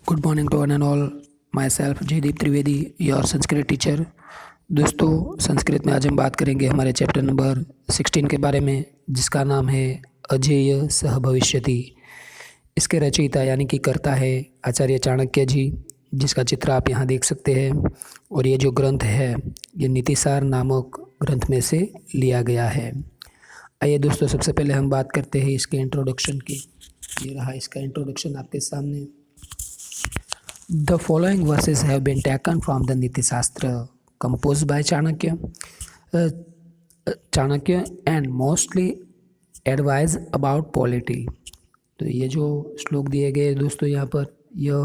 Good morning to one and all. Myself Jaydeep Trivedi, your Sanskrit teacher. दोस्तों, संस्कृत में आज हम बात करेंगे हमारे चैप्टर नंबर 16 के बारे में, जिसका नाम है अजेय सह भविष्यति। इसके रचयिता यानी कि कर्ता है आचार्य चाणक्य जी, जिसका चित्र आप यहाँ देख सकते हैं। और ये जो ग्रंथ है ये नीतिसार नामक ग्रंथ में से लिया गया है। आइए दोस्तों, सबसे पहले हम बात करते हैं इसके इंट्रोडक्शन की। ये रहा इसका इंट्रोडक्शन आपके सामने। The following verses have been taken from the Niti Shastra composed by Chanakya and mostly advise about polity। तो ये जो श्लोक दिए गए दोस्तों यहाँ पर, यह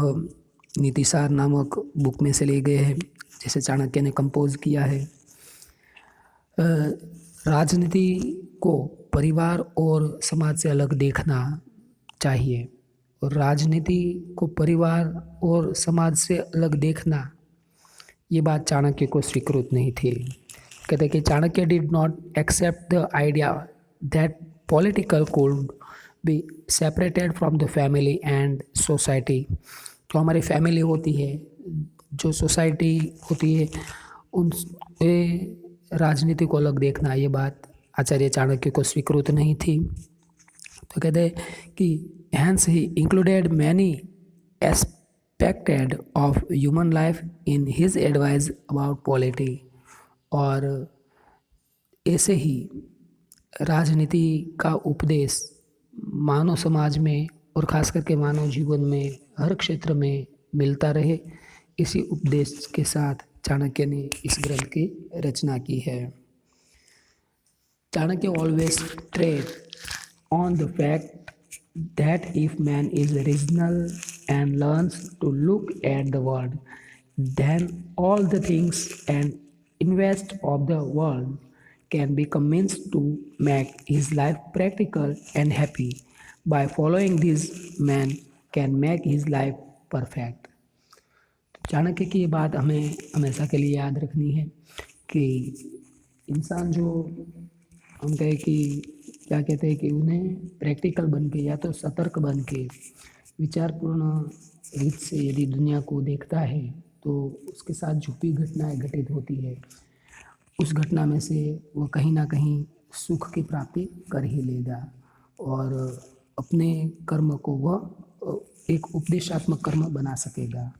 नीतिसार नामक बुक में से लिए गए हैं, जिसे चाणक्य ने कंपोज किया है। राजनीति को परिवार और समाज से अलग देखना चाहिए, और राजनीति को परिवार और समाज से अलग देखना, ये बात चाणक्य को स्वीकृत नहीं थी। कहते कि Chanakya did not accept the idea that political could be separated from the family and society. तो हमारी फैमिली होती है, जो सोसाइटी होती है, उनसे राजनीति को अलग देखना, ये बात आचार्य चाणक्य को स्वीकृत नहीं थी। तो कहते हैं कि hence he included many aspects of human life in his advice about polity। और ऐसे ही राजनीति का उपदेश मानव समाज में और ख़ास करके मानव जीवन में हर क्षेत्र में मिलता रहे, इसी उपदेश के साथ चाणक्य ने इस ग्रंथ की रचना की है। Chanakya always trade on the fact that if man is reasonable and learns to look at the world, then all the things and invest of the world can be convinced to make his life practical and happy. By following this, man can make his life perfect। Chanakya की ये बात हमें हमेशा के लिए याद रखनी है कि इंसान जो हम कहें कि क्या कहते हैं कि उन्हें प्रैक्टिकल बन के या तो सतर्क बन के विचारपूर्ण रीत से यदि दुनिया को देखता है, तो उसके साथ जो भी घटनाएं घटित होती है, उस घटना में से वो कहीं ना कहीं सुख की प्राप्ति कर ही लेगा, और अपने कर्म को वह एक उपदेशात्मक कर्म बना सकेगा।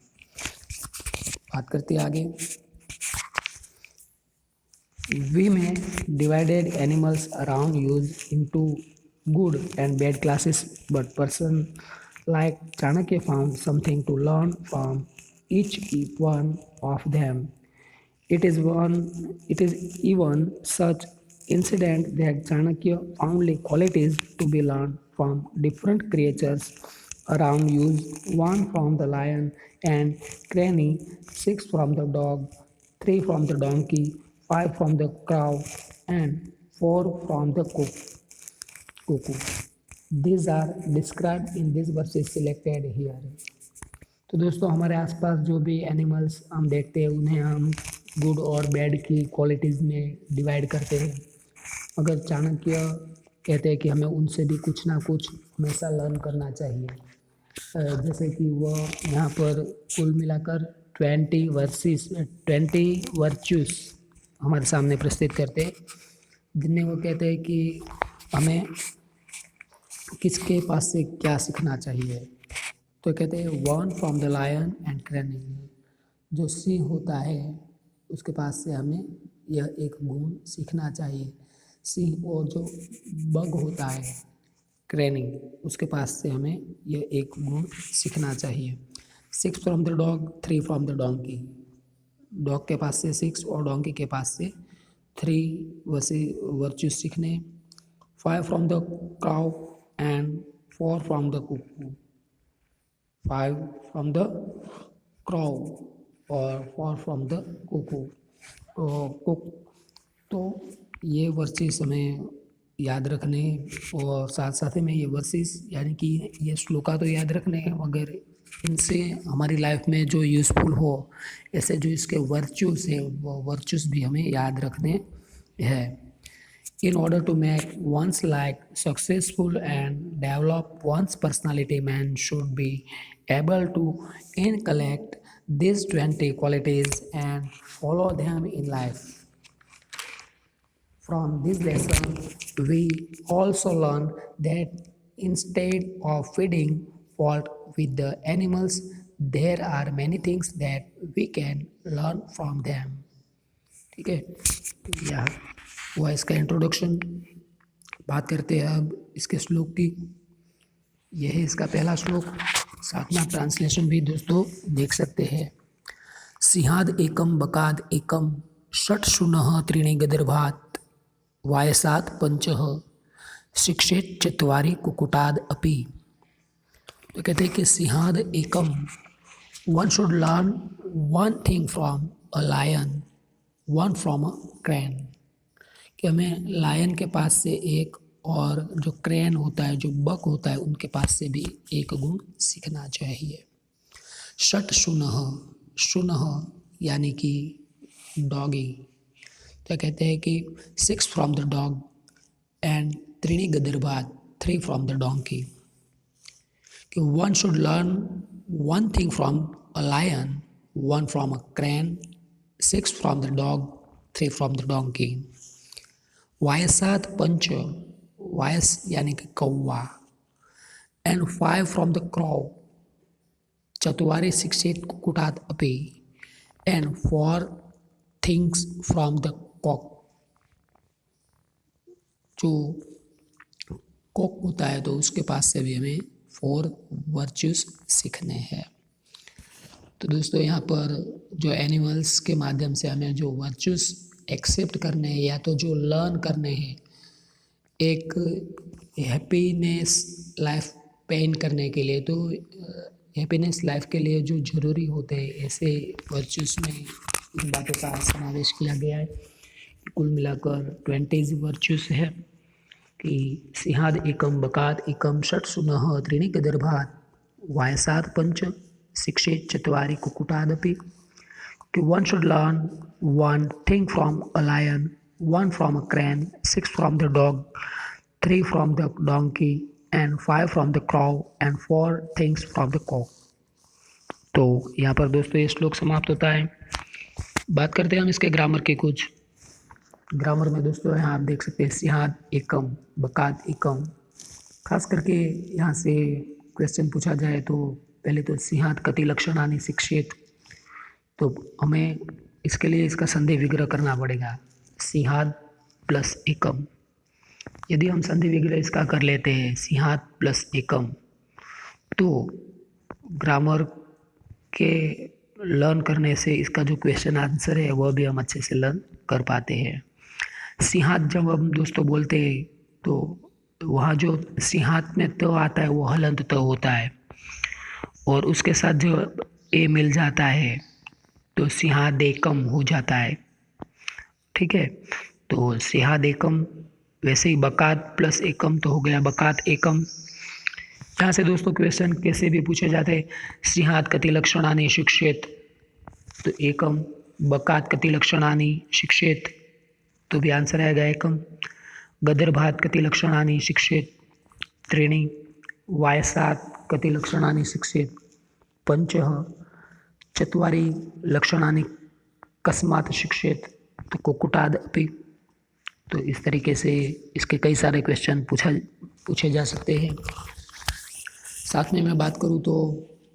बात करते आगे। We may divided animals around use into good and bad classes, but person like Chanakya found something to learn from each one of them. It is even such incident that Chanakya found qualities to be learned from different creatures around use, one from the lion and crane, 6 from the dog, 3 from the donkey, 5 from the crow and 4 from the cuckoo। These are described in these verses selected here। तो दोस्तों, हमारे आसपास जो भी animals हम देखते हैं, उन्हें हम गुड और बैड की क्वालिटीज़ में डिवाइड करते हैं, मगर चाणक्य कहते हैं कि हमें उनसे भी कुछ ना कुछ हमेशा लर्न करना चाहिए। जैसे कि वह यहाँ पर कुल मिलाकर 20 वर्च्यूज़ हमारे सामने प्रस्तुत करते हैं, जिनमें वो कहते हैं कि हमें किसके पास से क्या सीखना चाहिए। तो कहते हैं 1 फ्रॉम द लायन एंड क्रैनिंग। जो सिंह होता है उसके पास से हमें यह एक गुण सीखना चाहिए। सिंह, और जो बग होता है क्रैनिंग, उसके पास से हमें यह एक गुण सीखना चाहिए। 6 from the dog, 3 from the donkey. Dog के पास से 6 और डोंकी के पास से 3 वर्च्यूज सीखने। 5 from the cow and 4 from the cuckoo. 5 from the crow और 4 फ्रॉम द कुकू। तो ये वर्सेस हमें याद रखने, और साथ साथ में ये वर्सेस यानी कि ये श्लोका तो याद रखने हैं, मगर इनसे हमारी लाइफ में जो यूज़फुल हो, ऐसे जो इसके वर्च्यूज़ हैं, वो वर्च्यूज़ भी हमें याद रखने हैं। In order to make one's life successful and develop one's personality, man should be able to inculcate these 20 qualities and follow them in life. From this lesson, we also learn that instead of feeding fault with the animals, there are many things that we can learn from them. ठीक है, यह हुआ इसका introduction. बात करते हैं अब इसके श्लोक की। यह है इसका पहला श्लोक, साथ में आप ट्रांसलेशन भी दोस्तों देख सकते हैं। सिंहाद एकम बकाद एकम षट शुनः त्रीणि गदर्भात् वायसात् पंचः शिक्षेत चत्वारि कुकुटाद अपि। तो कहते हैं कि सिंहाद एकम, one should learn one thing from a lion, one from a crane. कि हमें लायन के पास से एक, और जो क्रैन होता है, जो बक होता है, उनके पास से भी एक गुण सीखना चाहिए। षट शुनः, शुनः यानी कि डॉगी। तो कहते हैं कि 6 फ्रॉम द डॉग एंड त्रीणि गदर्भात्, 3 फ्रॉम द डोंकी। कि one should learn one thing from a lion, one from a crane, 6 from the dog, 3 from the donkey. वायसात पंच, वायस यानी कि कौवा, एंड 5 फ्रॉम द क्रॉ, चत्वारि शिक्षेत कुकुटात् अपि, and 4 things from the cock. जो कॉक होता है तो उसके पास से भी हमें 4 वर्च्यूज सीखने हैं। तो दोस्तों यहाँ पर जो एनिमल्स के माध्यम से हमें जो वर्च्यूज एक्सेप्ट करने हैं या तो जो लर्न करने हैं, एक हैप्पीनेस लाइफ पेन करने के लिए, तो हैप्पीनेस लाइफ के लिए जो ज़रूरी होते हैं ऐसे वर्च्यूज में इन बातों का समावेश किया गया है। कुल मिलाकर 20 वर्च्यूज है कि सिंहाद एकम बकाद एकम षट शुनः त्रीणि गदर्भात् वायसात् पंच शिक्षेत चत्वारि कुकुटादपि। One should learn one thing from a lion, 1 from a crane, 6 from the dog, 3 from the donkey, and 5 from the crow, and 4 things from the cock. तो यहाँ पर दोस्तों ये श्लोक समाप्त होता है। बात करते हैं हम इसके ग्रामर के कुछ। ग्रामर में दोस्तों यहाँ आप देख सकते हैं सिंहाद एकम बकाद एकम। खास करके यहाँ से क्वेश्चन पूछा जाए तो पहले तो सिंहाद कति लक्षणानि शिक्षेत, तो हमें इसके लिए इसका संधि विग्रह करना पड़ेगा। सिंहाद प्लस एकम, यदि हम संधि विग्रह इसका कर लेते हैं सिंहाद प्लस एकम, तो ग्रामर के लर्न करने से इसका जो क्वेश्चन आंसर है वह भी हम अच्छे से लर्न कर पाते हैं। सिंहाद जब हम दोस्तों बोलते हैं तो वहाँ जो सिंहाद में तो आता है वो हलंत तो होता है, और उसके साथ जो ए मिल जाता है तो सिंहाद एकम हो जाता है। ठीक है, तो सिंहाद एकम, वैसे ही बकात प्लस एकम तो हो गया बकात एकम। यहाँ से दोस्तों क्वेश्चन कैसे भी पूछे जाते हैं, सिंहाद कति लक्षणानि शिक्षेत, तो एकम, बकात कति लक्षणानि शिक्षेत, तो भी आंसर आएगा एकम। गदर्भात् कति लक्षणानि शिक्षेत, त्रीणि। वायसात् कति लक्षणानि शिक्षेत, पंचः। चत्वारि लक्षणानि कस्मात् शिक्षेत, तो कुक्कुटाद् अपि। तो इस तरीके से इसके कई सारे क्वेश्चन पूछे जा सकते हैं। साथ में मैं बात करूँ तो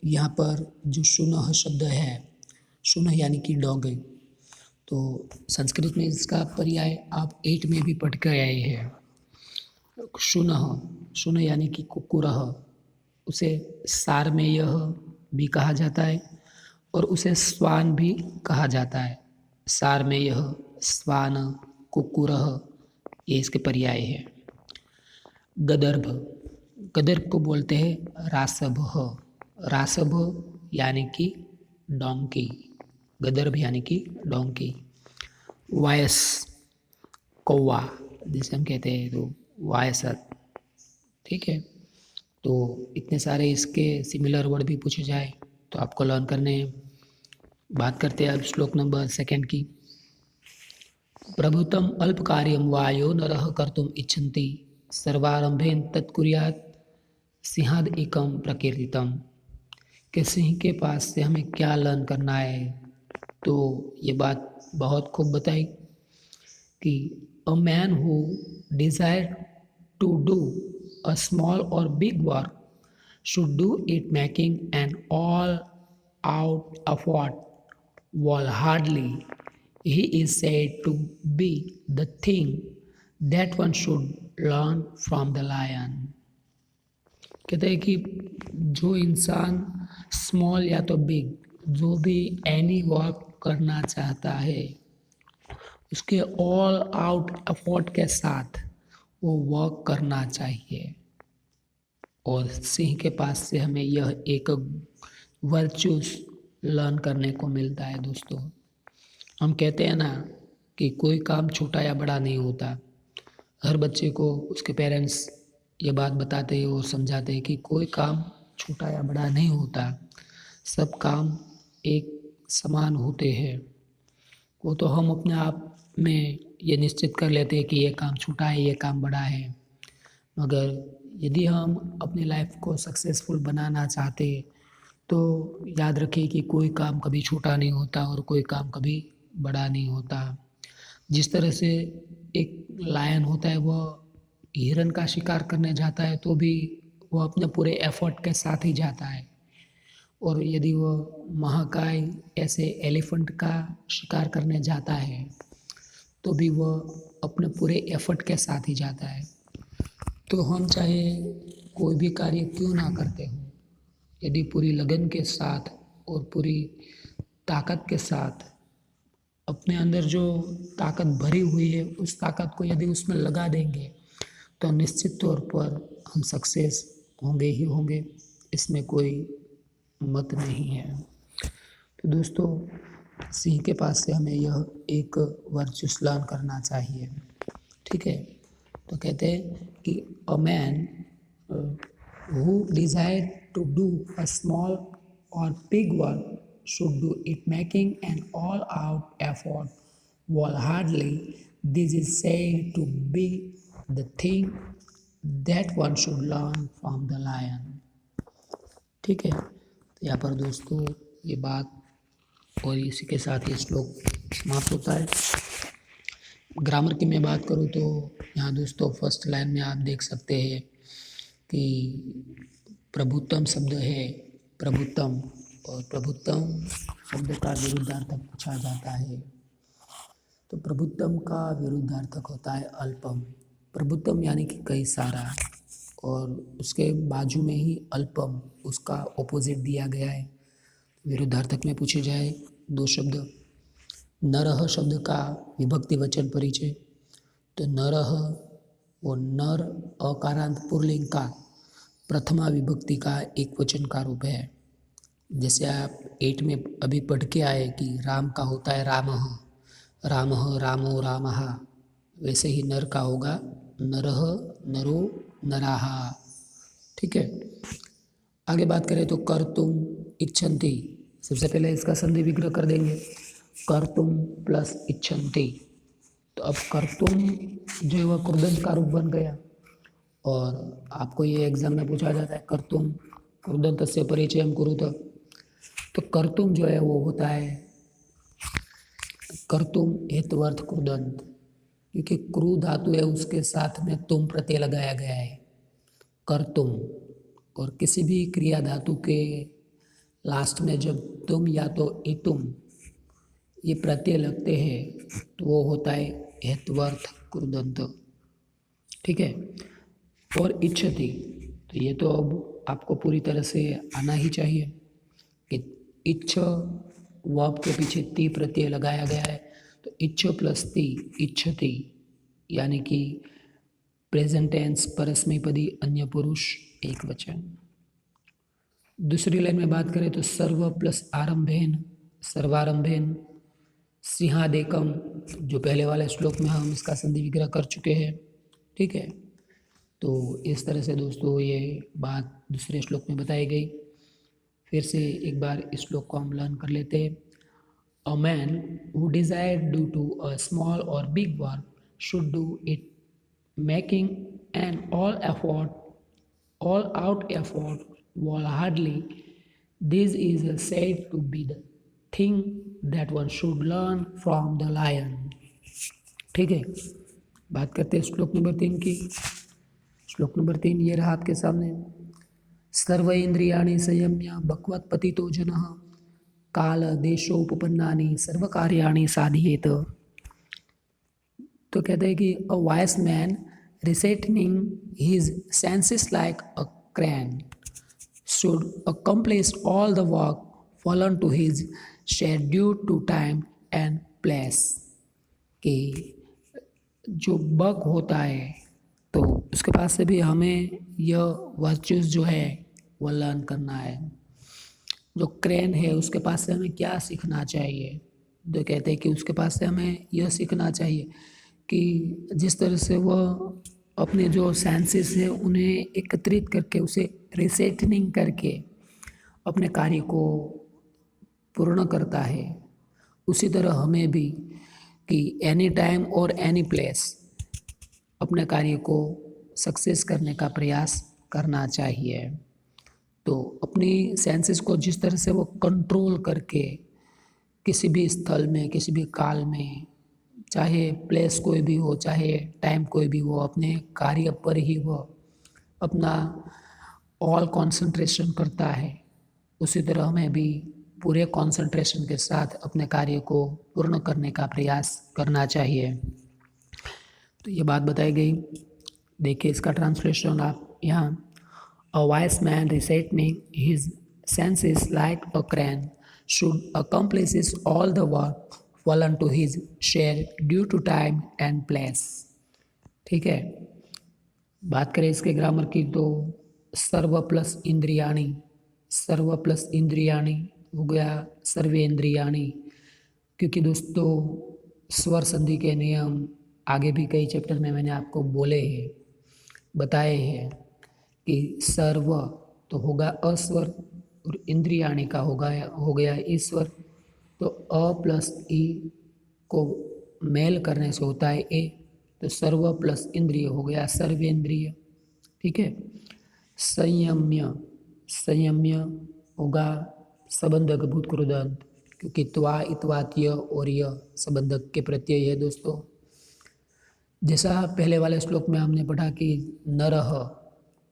यहाँ पर जो शुनः शब्द है, शुनः यानी कि डॉग है, तो संस्कृत में इसका पर्याय आप 8 में भी पढ़ के आए हैं। शुनः, शुनः यानी कि कुक्कुरः, उसे सारमेयः भी कहा जाता है और उसे स्वान भी कहा जाता है। सारमेयः, स्वान, कुक्कुरः, ये इसके पर्याय है। गदर्भ, गदर्भ को बोलते हैं रासभः, रासभ यानी कि डोंकी, गदर्भ यानी कि डोंकी। वायस, कौवा जिसे हम कहते हैं, तो वायसत। ठीक है, तो इतने सारे इसके सिमिलर वर्ड भी पूछे जाए तो आपको लर्न करने हैं। बात करते हैं अब श्लोक नंबर 2 की। प्रभुतम अल्प कार्यम वायो नरः कर्तुम इच्छन्ति सर्वारंभेन तत्कुर्यात् सिंहाद एकम प्रकीर्तितम। कि सिंह के पास से हमें क्या लर्न करना है। तो ये बात बहुत खूब बताई कि a man who desire to do a small और big work should do it making an all out effort wholeheartedly. He is said to be the thing that one should learn from the lion. कहते हैं कि जो इंसान small या तो big जो भी एनी वर्क करना चाहता है उसके ऑल आउट एफर्ट के साथ वो वर्क करना चाहिए। और सिंह के पास से हमें यह एक वर्चुअस लर्न करने को मिलता है। दोस्तों, हम कहते हैं ना कि कोई काम छोटा या बड़ा नहीं होता। हर बच्चे को उसके पेरेंट्स ये बात बताते हैं और समझाते हैं कि कोई काम छोटा या बड़ा नहीं होता, सब काम एक समान होते हैं। वो तो हम अपने आप में ये निश्चित कर लेते हैं कि ये काम छोटा है, ये काम बड़ा है। मगर यदि हम अपनी लाइफ को सक्सेसफुल बनाना चाहते तो याद रखिए कि कोई काम कभी छोटा नहीं होता और कोई काम कभी बड़ा नहीं होता। जिस तरह से एक लायन होता है वह हिरन का शिकार करने जाता है तो भी वह अपने पूरे एफर्ट के साथ ही जाता है, और यदि वह महाकाय ऐसे एलिफेंट का शिकार करने जाता है तो भी वह अपने पूरे एफर्ट के साथ ही जाता है। तो हम चाहे कोई भी कार्य क्यों ना करते हों, यदि पूरी लगन के साथ और पूरी ताकत के साथ अपने अंदर जो ताकत भरी हुई है उस ताकत को यदि उसमें लगा देंगे तो निश्चित तौर पर हम सक्सेस होंगे ही होंगे, इसमें कोई मत नहीं है। तो दोस्तों, सिंह के पास से हमें यह एक वर्चुअस लर्न करना चाहिए। ठीक है, तो कहते हैं कि a man who desire to do a small और big work should do it making an all-out effort wholeheartedly. This is said to be the thing that one should learn from the lion. ठीक है, तो यहाँ पर दोस्तों ये बात और इसी के साथ ये श्लोक समाप्त होता है। ग्रामर की मैं बात करूँ तो यहाँ दोस्तों फर्स्ट लाइन में आप देख सकते हैं कि प्रभुत्तम शब्द है, प्रभुत्तम, और प्रभुत्तम शब्द का विरुद्धार्थक पूछा जाता है तो प्रभुत्तम का विरुद्धार्थक होता है अल्पम। प्रभुत्तम यानी कि कई सारा, और उसके बाजू में ही अल्पम उसका ऑपोजिट दिया गया है। विरुद्धार्थक में पूछे जाए दो शब्द, नरह शब्द का विभक्ति वचन परिचय, तो नरह वो नर अकारांत पुल्लिंग का प्रथमा विभक्ति का एक वचन का रूप है। जैसे आप 8 में अभी पढ़ के आए कि राम का होता है रामः, रामः रामो रामः, वैसे ही नर का होगा नरः नरो नराः। ठीक है, आगे बात करें तो कर्तुम इच्छन्ति, सबसे पहले इसका संधि विग्रह कर देंगे, कर्तुम प्लस इच्छन्ति। तो अब कर्तुम जो है वह क्रुदंत का रूप बन गया, और आपको ये एग्जाम में पूछा जाता है कर्तुम क्रुदंतस्य परिचयं कुरुत, तो कर्तुम जो है वो होता है कर्तुम हेतुअर्थ क्रुदंत, क्योंकि क्रू धातु है उसके साथ में तुम प्रत्यय लगाया गया है कर्तुम, और किसी भी क्रिया धातु के लास्ट में जब तुम या तो इतुम ये प्रत्यय लगते हैं तो वो होता है हेतुअर्थ क्रुदंत। ठीक है, और इच्छति, तो ये तो अब आपको पूरी तरह से आना ही चाहिए कि इच्छ वर्ब के पीछे ती प्रत्यय लगाया गया है, तो इच्छ प्लस ती इच्छति, यानी कि प्रेजेंट टेंस परस्मैपदी अन्य पुरुष एक वचन। दूसरी लाइन में बात करें तो सर्व प्लस आरंभेन सर्वारंभेन सिंहादेकम, जो पहले वाले श्लोक में हम इसका संधि विग्रह कर चुके हैं। ठीक है, तो इस तरह से दोस्तों ये बात दूसरे श्लोक में बताई गई। फिर से एक बार इस श्लोक को हम लर्न कर लेते हैं। A man who desire do to a small और big work should do it making an all out effort wholeheartedly. This is said to be the thing that one should learn from the lion. ठीक है, बात करते हैं श्लोक number 3 की। श्लोक number 3 ये रहा आपके सामने। सर्व इंद्रियाणि संयम्य भगवत पतितो जनः काल देशोपपन्नानि सर्व कार्याणि साधयेत। तो कहते हैं कि अ wise man restraining his senses like a crane should accomplish all the work fallen to his share due to time and place। कि जो बग होता है तो उसके पास से भी हमें यह वर्चुअस जो है वो लर्न करना है। जो क्रेन है उसके पास से हमें क्या सीखना चाहिए, तो कहते हैं कि उसके पास से हमें यह सीखना चाहिए कि जिस तरह से वह अपने जो सेंसेस है उन्हें एकत्रित करके उसे रिसेटनिंग करके अपने कार्य को पूर्ण करता है, उसी तरह हमें भी कि एनी टाइम और एनी प्लेस अपने कार्य को सक्सेस करने का प्रयास करना चाहिए। तो अपनी सेंसेस को जिस तरह से वो कंट्रोल करके किसी भी स्थल में, किसी भी काल में, चाहे प्लेस कोई भी हो, चाहे टाइम कोई भी हो, अपने कार्य पर ही वो अपना ऑल कंसंट्रेशन करता है, उसी तरह हमें भी पूरे कंसंट्रेशन के साथ अपने कार्य को पूर्ण करने का प्रयास करना चाहिए। तो ये बात बताई गई। देखिए इसका ट्रांसलेशन आप यहाँ। A wise man restraining his senses like a crane should accomplish all the work fallen to his share due to time and place। ठीक है, बात करें इसके ग्रामर की तो सर्व प्लस इंद्रियाणी, सर्व प्लस इंद्रियाणी हो गया सर्वेंद्रियाणी, क्योंकि दोस्तों स्वर संधि के नियम आगे भी कई चैप्टर में मैंने आपको बोले हैं, बताए हैं कि सर्व तो होगा अस्वर और इंद्रियाणी का हो गया ईश्वर। तो अ प्लस ई को मेल करने से होता है ए, तो सर्व प्लस इंद्रिय हो गया सर्वेंद्रिय। ठीक है, संयम्य, संयम्य होगा संबंधक भूत कृदंत, क्योंकि त्वा इत्वात्य और यह संबंधक के प्रत्यय है दोस्तों। जैसा पहले वाले श्लोक में हमने पढ़ा कि नरह,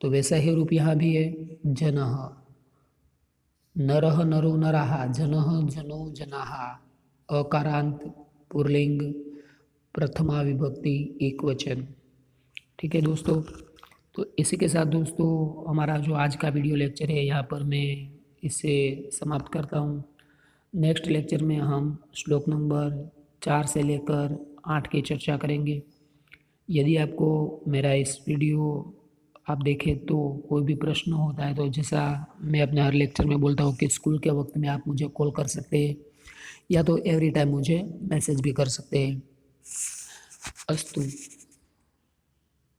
तो वैसा ही रूप यहाँ भी है जनः, नरह नरो नराहा, जनः जनो जनाहा, अकारांत पुरलिंग प्रथमा विभक्ति एक वचन। ठीक है दोस्तों, तो इसी के साथ दोस्तों हमारा जो आज का वीडियो लेक्चर है यहाँ पर मैं इसे समाप्त करता हूँ। नेक्स्ट लेक्चर में हम श्लोक नंबर 4 से लेकर 8 की चर्चा करेंगे। यदि आपको मेरा इस वीडियो आप देखें तो कोई भी प्रश्न होता है तो जैसा मैं अपने हर लेक्चर में बोलता हूँ कि स्कूल के वक्त में आप मुझे कॉल कर सकते हैं या तो एवरी टाइम मुझे मैसेज भी कर सकते हैं। अस्तु।